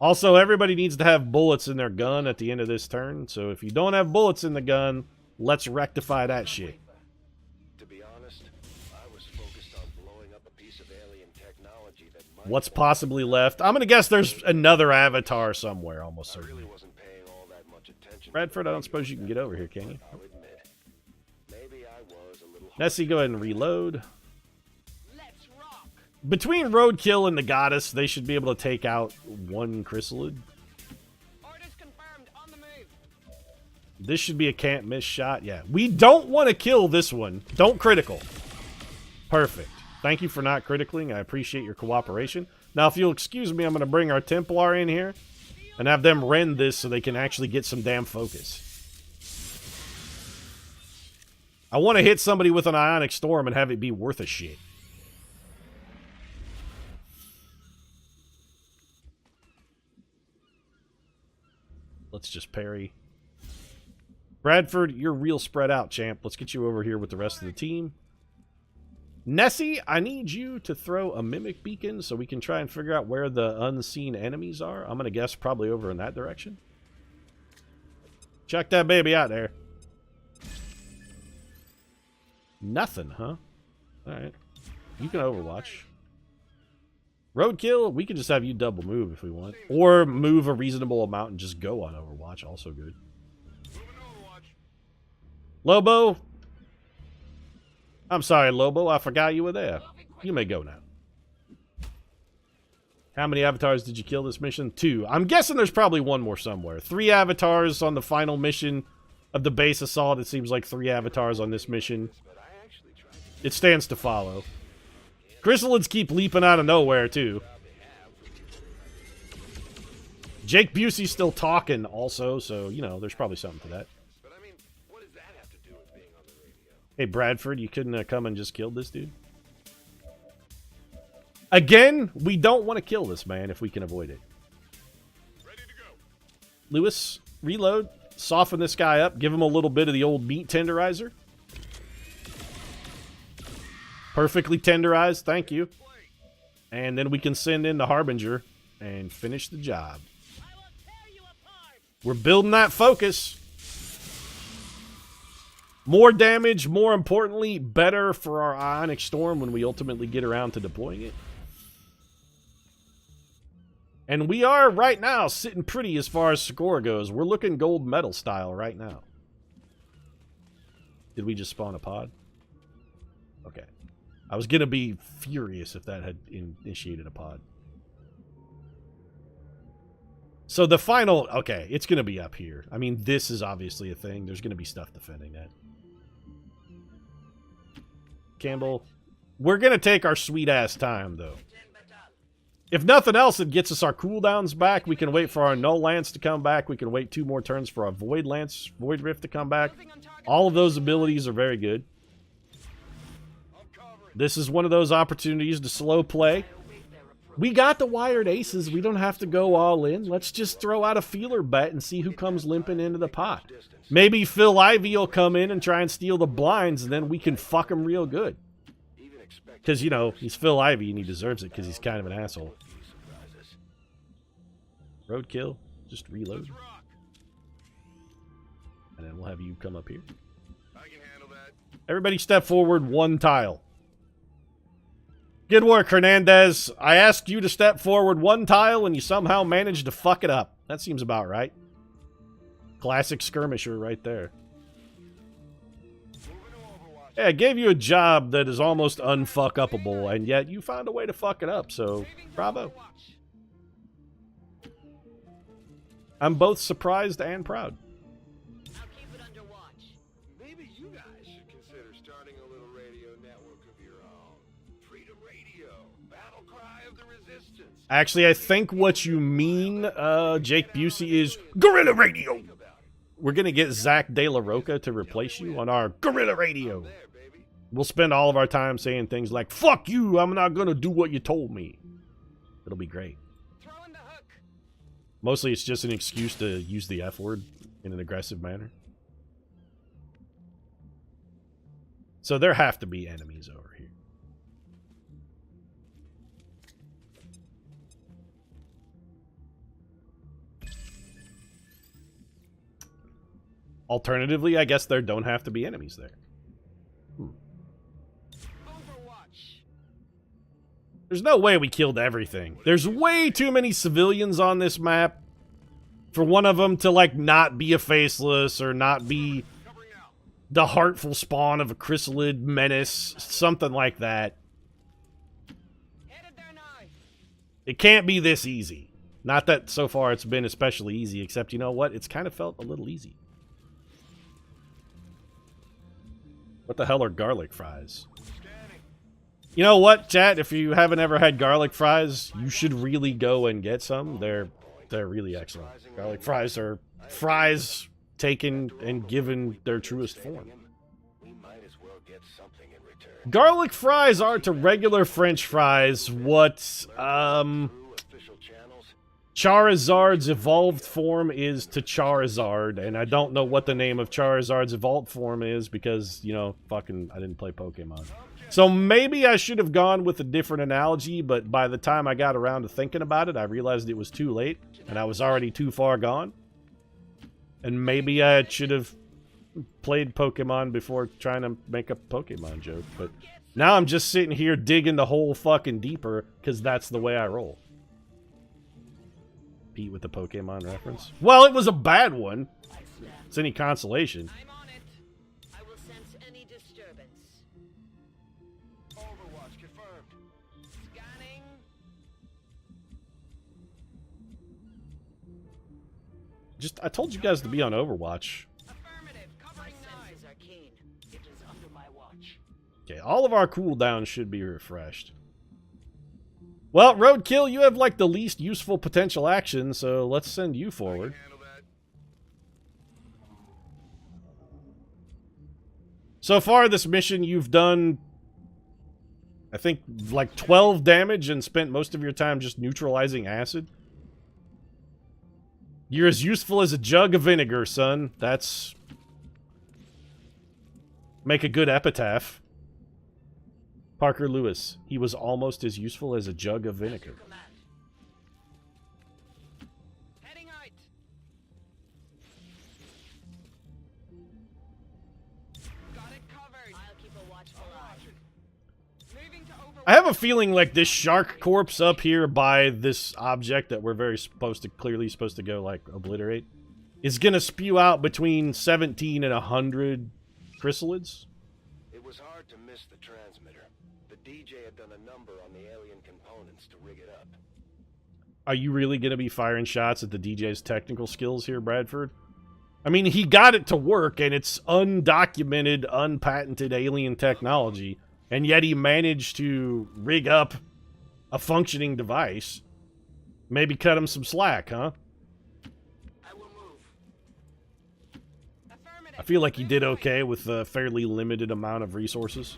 A: Also, everybody needs to have bullets in their gun at the end of this turn. So if you don't have bullets in the gun, let's rectify that shit.
B: To be honest, I was focused on blowing up a piece of alien technology that might...
A: What's possibly left? I'm going to guess there's another avatar somewhere, almost
B: I really
A: certainly.
B: wasn't paying all that much attention.
A: Bradford, I don't suppose you can get over here, can you?
B: I'll admit. Maybe I was a little...
A: Nessie, go ahead and reload.
D: Let's rock.
A: Between Roadkill and the Goddess, they should be able to take out 1 chrysalid.
D: Orders confirmed. On the move.
A: This should be a can't miss shot. Yeah. We don't want to kill this one. Don't critical. Perfect. Thank you for not criticaling. I appreciate your cooperation. Now, if you'll excuse me, I'm going to bring our Templar in here and have them rend this so they can actually get some damn focus. I want to hit somebody with an Ionic Storm and have it be worth a shit. Let's just parry. Bradford, you're real spread out, champ. Let's get you over here with the rest of the team. Nessie, I need you to throw a Mimic Beacon so we can try and figure out where the unseen enemies are. I'm going to guess probably over in that direction. Check that baby out there. Nothing, huh? Alright. You can overwatch. Roadkill, we can just have you double move if we want. Or move a reasonable amount and just go on Overwatch. Also good. Lobo. I'm sorry, Lobo. I forgot you were there. You may go now. How many avatars did you kill this mission? 2. I'm guessing there's probably 1 more somewhere. 3 avatars on the final mission of the base assault. It seems like 3 avatars on this mission. It stands to follow. Chrysalids keep leaping out of nowhere, too. Jake Busey's still talking, also, so, you know, there's probably something to that.
B: But I mean, what does that have to do with being on the radio?
A: Hey, Bradford, you couldn't come and just killed this dude? Again, we don't want to kill this man if we can avoid it.
C: Ready to go.
A: Lewis, reload. Soften this guy up. Give him a little bit of the old meat tenderizer. Perfectly tenderized. Thank you. And then we can send in the Harbinger and finish the job.
D: I will tear you apart.
A: We're building that focus. More damage, more importantly, better for our Ionic Storm when we ultimately get around to deploying it. And we are, right now, sitting pretty as far as score goes. We're looking gold medal style right now. Did we just spawn a pod? Okay. I was going to be furious if that had initiated a pod. So the final... Okay, it's going to be up here. I mean, this is obviously a thing. There's going to be stuff defending that. Campbell, we're going to take our sweet-ass time, though. If nothing else, it gets us our cooldowns back. We can wait for our Null Lance to come back. We can wait 2 more turns for our Void Lance, Void Rift to come back. All of those abilities are very good. This is one of those opportunities to slow play. We got the wired aces. We don't have to go all in. Let's just throw out a feeler bet and see who comes limping into the pot. Maybe Phil Ivey will come in and try and steal the blinds, and then we can fuck him real good. Because, you know, he's Phil Ivey and he deserves it because he's kind of an asshole. Roadkill, just reload. And then we'll have you come up here.
C: I can handle that.
A: Everybody step forward 1 tile. Good work, Hernandez. I asked you to step forward 1 tile and you somehow managed to fuck it up. That seems about right. Classic skirmisher right there.
B: Moving to Overwatch.
A: Hey, I gave you a job that is almost unfuck-upable, and yet you found a way to fuck it up, so bravo. I'm both surprised and proud.
D: I'll keep it under watch.
C: Maybe you guys should consider starting a little radio network of your own. Freedom Radio, battle cry of the resistance.
A: Actually, I think what you mean, Jake Busey, is guerrilla radio. We're gonna get Zach De La Roca to replace you on our guerrilla radio.
C: There, baby.
A: We'll spend all of our time saying things like, fuck you, I'm not gonna do what you told me. It'll be great.
D: Throwing the hook.
A: Mostly it's just an excuse to use the F word in an aggressive manner. So there have to be enemies over here. Alternatively, I guess there don't have to be enemies there.
D: Overwatch.
A: There's no way we killed everything. There's way too many civilians on this map for one of them to, like, not be a faceless or not be
C: Covering out.
A: the heartful spawn of a chrysalid menace, something like that.
D: Headed there now.
A: It can't be this easy. Not that so far it's been especially easy, except, you know what? It's kind of felt a little easy. What the hell are garlic fries?
C: Scanning.
A: You know what, chat? If you haven't ever had garlic fries, you should really go and get some. They're really excellent. Garlic fries are fries taken and given their truest form.
B: We might as well get something in return.
A: Garlic fries are to regular French fries what
B: Through official channels.
A: Charizard's evolved form is to Charizard, and I don't know what the name of Charizard's evolved form is because, you know, fucking I didn't play Pokemon. So maybe I should have gone with a different analogy, but by the time I got around to thinking about it, I realized it was too late, and I was already too far gone. And maybe I should have played Pokemon before trying to make a Pokemon joke, but now I'm just sitting here digging the hole fucking deeper, because that's the way I roll. Pete with the Pokemon reference. Well, it was a bad one. It's any consolation.
D: I'm on it. I will sense any disturbance.
C: Overwatch confirmed.
D: Scanning.
A: Just, I told you guys to be on Overwatch.
D: Affirmative. Covering now.
E: Senses are keen. It is under my watch.
A: Okay, all of our cooldowns should be refreshed. Well, Roadkill, you have like the least useful potential action, so let's send you forward.
C: Handle that.
A: So far this mission, you've done, I think, like 12 damage and spent most of your time just neutralizing acid. You're as useful as a jug of vinegar, son. That's... Make a good epitaph. Parker Lewis. He was almost as useful as a jug of vinegar.
E: Command.
D: Heading out. Got it covered.
E: I'll keep a watchful eye.
D: Moving to Overwatch.
A: I have a feeling like this shark corpse up here by this object that we're clearly supposed to go, like, obliterate, is gonna spew out between 17 and 100 chrysalids.
B: It was hard to miss the transmitter. The DJ had done a number on the alien components to rig it up.
A: Are you really gonna be firing shots at the DJ's technical skills here, Bradford? I mean, he got it to work, and it's undocumented, unpatented alien technology, and yet he managed to rig up a functioning device. Maybe cut him some slack, huh?
E: I will move.
D: Affirmative.
A: I feel like he did okay with a fairly limited amount of resources.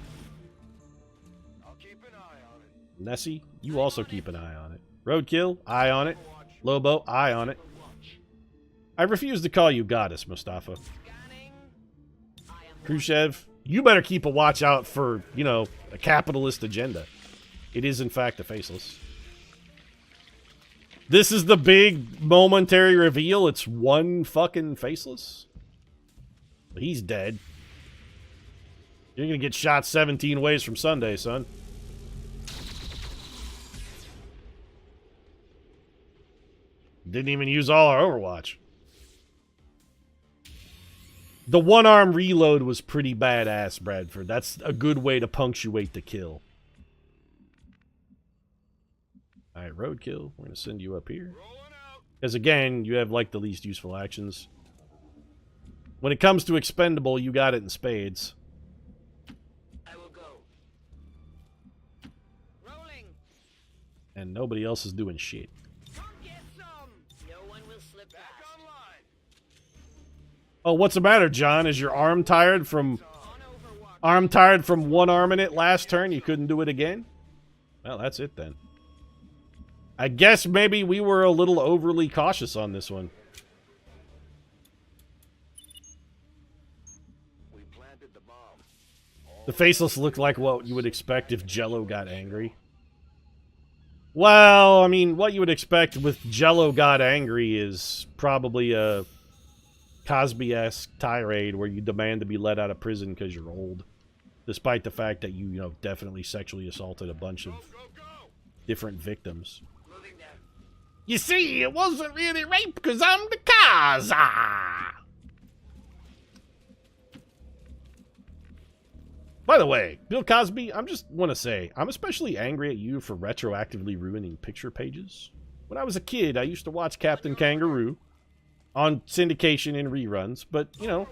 C: I'll keep an eye on it.
A: Nessie, you also keep an eye on it. Roadkill, eye on it. Lobo, eye on it. I refuse to call you goddess, Mustafa.
D: Scanning.
E: I am
A: Khrushchev, you better keep a watch out for, you know, a capitalist agenda. It is, in fact, a faceless. This is the big momentary reveal. It's one fucking faceless. He's dead. You're gonna get shot 17 ways from Sunday, son. Didn't even use all our Overwatch. The one-arm reload was pretty badass, Bradford. That's a good way to punctuate the kill. Alright, roadkill. We're going to send you up here. Because again, you have like the least useful actions. When it comes to expendable, you got it in spades.
E: I will go.
D: Rolling.
A: And nobody else is doing shit.
D: Come get some.
E: No one will slip
C: Back
E: past.
C: online.
A: Oh, what's the matter, John? Is your arm tired from...
D: On Overwatch.
A: one arming it last turn? You couldn't do it again? Well, that's it then. I guess maybe we were a little overly cautious on this one.
B: We planted the bomb.
A: The faceless looked like what you would expect if Jello got angry. Well, I mean, what you would expect with Jello got angry is probably a Cosby-esque tirade where you demand to be let out of prison because you're old. Despite the fact that you know, definitely sexually assaulted a bunch of
C: Go, go, go!
A: different victims.
E: Moving there.
A: You see, it wasn't really rape because I'm the cause. Ah! By the way, Bill Cosby, I just want to say, I'm especially angry at you for retroactively ruining picture pages. When I was a kid, I used to watch Captain Kangaroo on syndication in reruns, but, you know,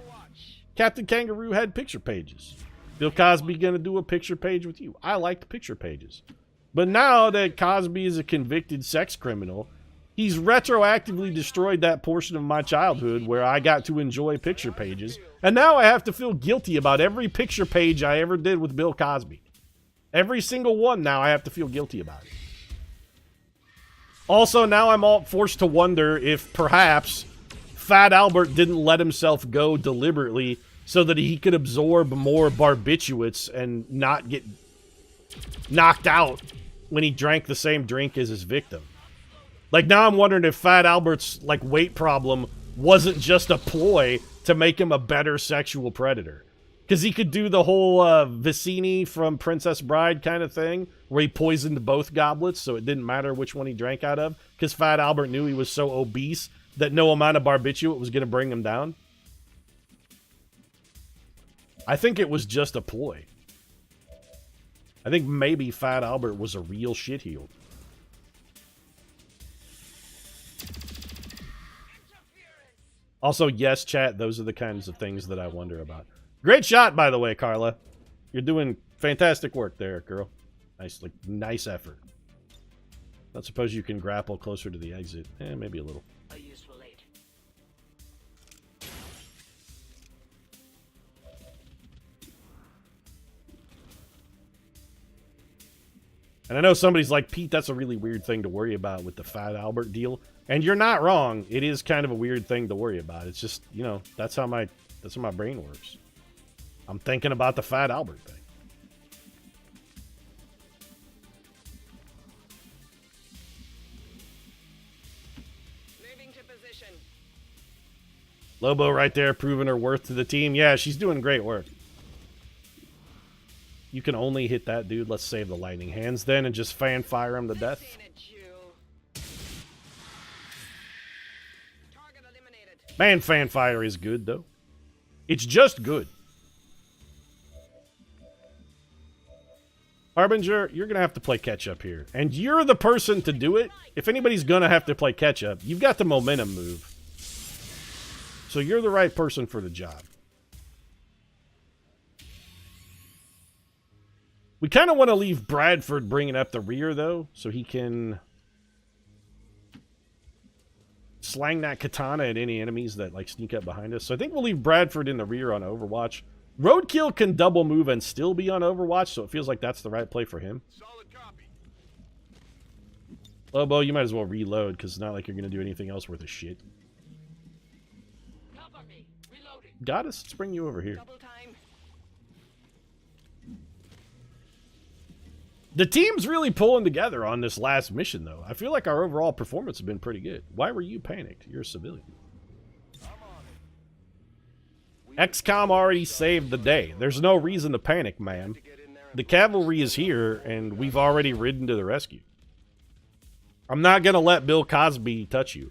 A: Captain Kangaroo had picture pages. Bill Cosby gonna do a picture page with you. I liked picture pages. But now that Cosby is a convicted sex criminal, he's retroactively destroyed that portion of my childhood where I got to enjoy picture pages. And now I have to feel guilty about every picture page I ever did with Bill Cosby. Every single one now I have to feel guilty about it. Also, now I'm all forced to wonder if perhaps Fat Albert didn't let himself go deliberately so that he could absorb more barbiturates and not get knocked out when he drank the same drink as his victim. Like, now I'm wondering if Fat Albert's, like, weight problem wasn't just a ploy to make him a better sexual predator. Because he could do the whole Vicini from Princess Bride kind of thing, where he poisoned both goblets, so it didn't matter which one he drank out of, because Fat Albert knew he was so obese that no amount of barbiturate was going to bring him down. I think it was just a ploy. I think maybe Fat Albert was a real shitheel. Also, yes, chat, those are the kinds of things that I wonder about. Great shot, by the way, Carla. You're doing fantastic work there, girl. Nice effort. I suppose you can grapple closer to the exit. Maybe a little.
E: A useful aid.
A: And I know somebody's like, Pete, that's a really weird thing to worry about with the Fat Albert deal. And you're not wrong. It is kind of a weird thing to worry about. It's just, you know, that's how my brain works. I'm thinking about the Fat Albert thing.
D: Moving to position.
A: Lobo right there proving her worth to the team. Yeah, she's doing great work. You can only hit that dude. Let's save the lightning hands then and just fan fire him to death.
D: Seen it, you. Target eliminated.
A: Man, fan fire is good, though. It's just good. Harbinger, you're going to have to play catch-up here. And you're the person to do it. If anybody's going to have to play catch-up, you've got the momentum move. So you're the right person for the job. We kind of want to leave Bradford bringing up the rear, though, so he can slang that katana at any enemies that, like, sneak up behind us. So I think we'll leave Bradford in the rear on Overwatch. Roadkill can double move and still be on Overwatch, so it feels like that's the right play for him.
C: Solid copy.
A: Lobo, you might as well reload, because it's not like you're going to do anything else worth a shit.
E: Cover me. Reloading.
A: Goddess, let's bring you over here.
D: Double time.
A: The team's really pulling together on this last mission, though. I feel like our overall performance has been pretty good. Why were you panicked? You're a civilian. XCOM already saved the day. There's no reason to panic, ma'am. The cavalry is here, and we've already ridden to the rescue. I'm not going to let Bill Cosby touch you.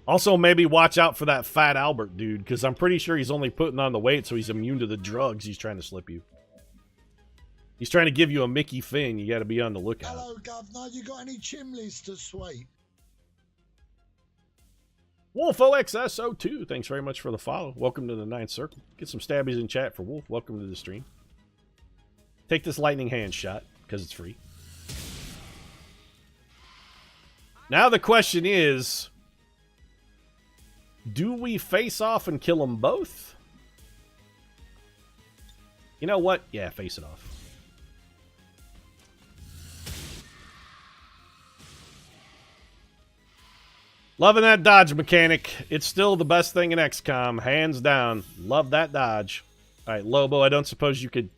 A: Also, maybe watch out for that Fat Albert dude, because I'm pretty sure he's only putting on the weight so he's immune to the drugs he's trying to slip you. He's trying to give you a Mickey Finn. You got to be on the lookout.
F: Hello, Governor. You got any chimneys to sweep?
A: Wolf OXS02, thanks very much for the follow. Welcome to the Ninth Circle. Get some stabbies in chat for Wolf. Welcome to the stream. Take this lightning hand shot, because it's free. Now the question is, do we face off and kill them both? You know what? Yeah, face it off. Loving that dodge mechanic. It's still the best thing in XCOM, hands down. Love that dodge. All right, Lobo, I don't suppose you could...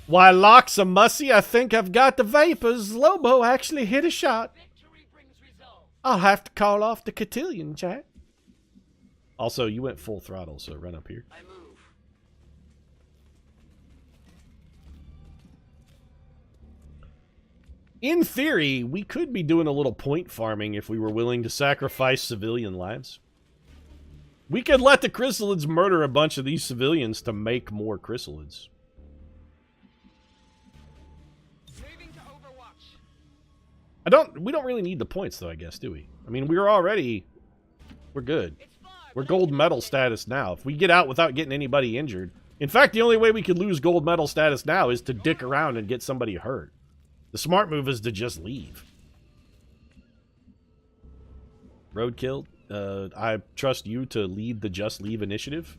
A: Why, locks a mussy, I think I've got the vapors. Lobo actually hit a shot. I'll have to call off the cotillion, chat. Also, you went full throttle, so run up here.
E: I move.
A: In theory, we could be doing a little point farming if we were willing to sacrifice civilian lives. We could let the chrysalids murder a bunch of these civilians to make more chrysalids.
D: Moving to Overwatch.
A: We don't really need the points, though, I guess, do we? I mean, we're good.
D: It's far,
A: We're
D: but
A: gold medal status now. If we get out without getting anybody injured... In fact, the only way we could lose gold medal status now is to dick around and get somebody hurt. The smart move is to just leave. Roadkill, I trust you to lead the Just Leave initiative.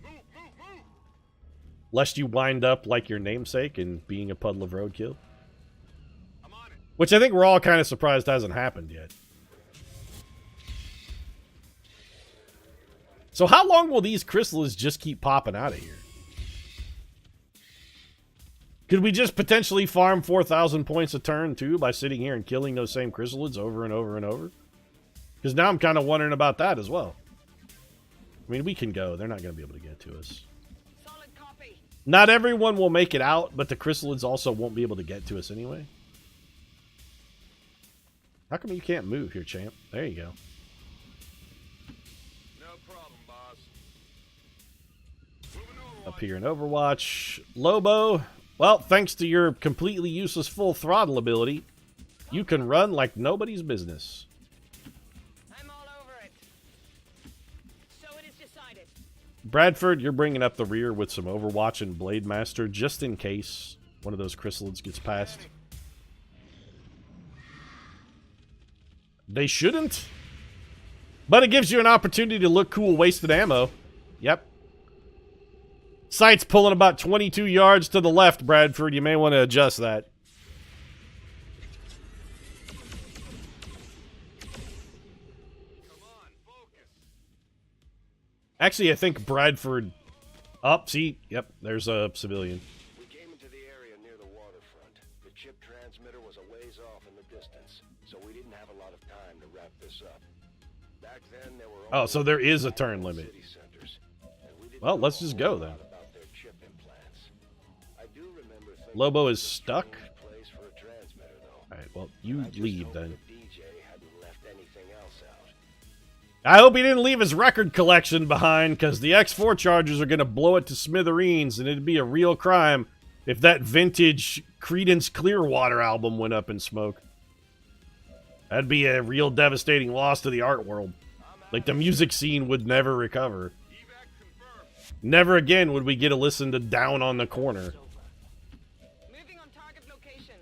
A: Lest you wind up like your namesake and being a puddle of roadkill.
C: I'm on it.
A: Which I think we're all kind of surprised hasn't happened yet. So how long will these chrysalids just keep popping out of here? Could we just potentially farm 4,000 points a turn, too, by sitting here and killing those same chrysalids over and over and over? Because now I'm kind of wondering about that as well. I mean, we can go. They're not going to be able to get to us.
D: solid copy.
A: Not everyone will make it out, but the chrysalids also won't be able to get to us anyway. How come you can't move here, champ? There you go.
C: No problem, boss.
A: Up here in Overwatch. Lobo, well, thanks to your completely useless full throttle ability, you can run like nobody's business.
D: I'm all over it. So it is decided.
A: Bradford, you're bringing up the rear with some Overwatch and Blade Master just in case one of those chrysalids gets past. They shouldn't. But it gives you an opportunity to look cool wasted ammo. Yep. Sight's pulling about 22 yards to the left, Bradford. You may want to adjust that.
C: Come on, focus.
A: Actually, I think Bradford... Up, see? Yep, there's a civilian.
B: We came into the area near the waterfront. The chip transmitter was a ways off in the distance, so we didn't have a lot of time to wrap this up. Back then, there were
A: Oh, so there is a turn limit.
B: city centers, and we didn't
A: Well,
B: know
A: let's
B: a
A: just
B: whole
A: go
B: lot
A: then.
B: about their chip implants. I do remember thinking
A: Lobo
B: it
A: is
B: was a
A: stuck.
B: strange place for a transmitter, though.
A: Alright, well, you
B: I just
A: leave
B: hope
A: then.
B: the DJ hadn't left anything else out.
A: I hope he didn't leave his record collection behind, because the X4 Chargers are going to blow it to smithereens, and it'd be a real crime if that vintage Creedence Clearwater album went up in smoke. That'd be a real devastating loss to the art world. Like, the music scene would never recover.
C: Evac confirmed.
A: Never again would we get to listen to Down on the Corner.
D: Moving on target location.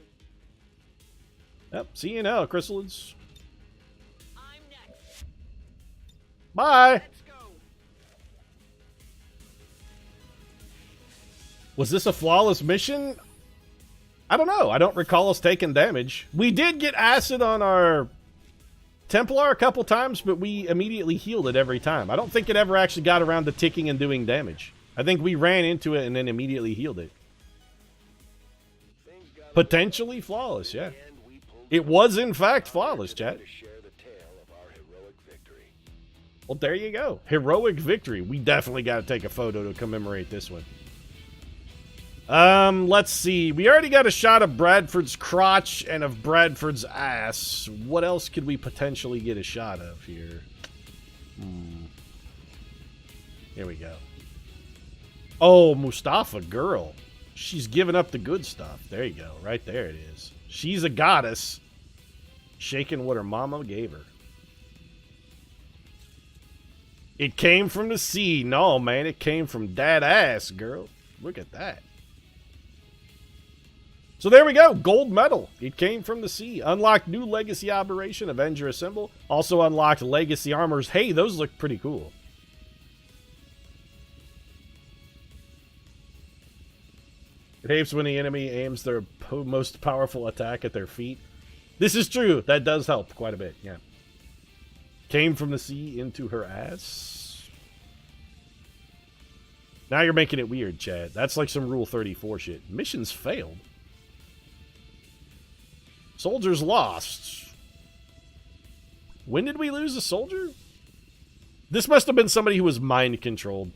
A: Yep, see you now, chrysalids.
D: I'm next.
A: Bye!
D: Let's go.
A: Was this a flawless mission? I don't know. I don't recall us taking damage. We did get acid on our Templar a couple times, but we immediately healed it every time. I don't think it ever actually got around to ticking and doing damage. I think we ran into it and then immediately healed it.
B: Things got
A: Potentially flawless, yeah.
B: in the end, we pulled
A: It was, in fact, flawless, chat.
B: to share the tale of our heroic victory.
A: Well, there you go. Heroic victory. We definitely got to take a photo to commemorate this one. Let's see. We already got a shot of Bradford's crotch and of Bradford's ass. What else could we potentially get a shot of here? Here we go. Oh, Mustafa girl. She's giving up the good stuff. There you go. Right there it is. She's a goddess. Shaking what her mama gave her. It came from the sea. No, man. It came from that ass, girl. Look at that. So there we go. Gold medal. It came from the sea. Unlocked new legacy operation. Avenger Assemble. Also unlocked legacy armors. Hey, those look pretty cool. It hates when the enemy aims their most powerful attack at their feet. This is true. That does help quite a bit, yeah. Came from the sea into her ass. Now you're making it weird, Chad. That's like some Rule 34 shit. Missions failed. Soldiers lost. When did we lose a soldier? This must have been somebody who was mind-controlled.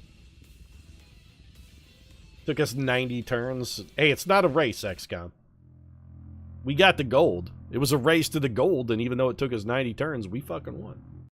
A: Took us 90 turns. Hey, it's not a race, XCOM. We got the gold. It was a race to the gold, and even though it took us 90 turns, we fucking won.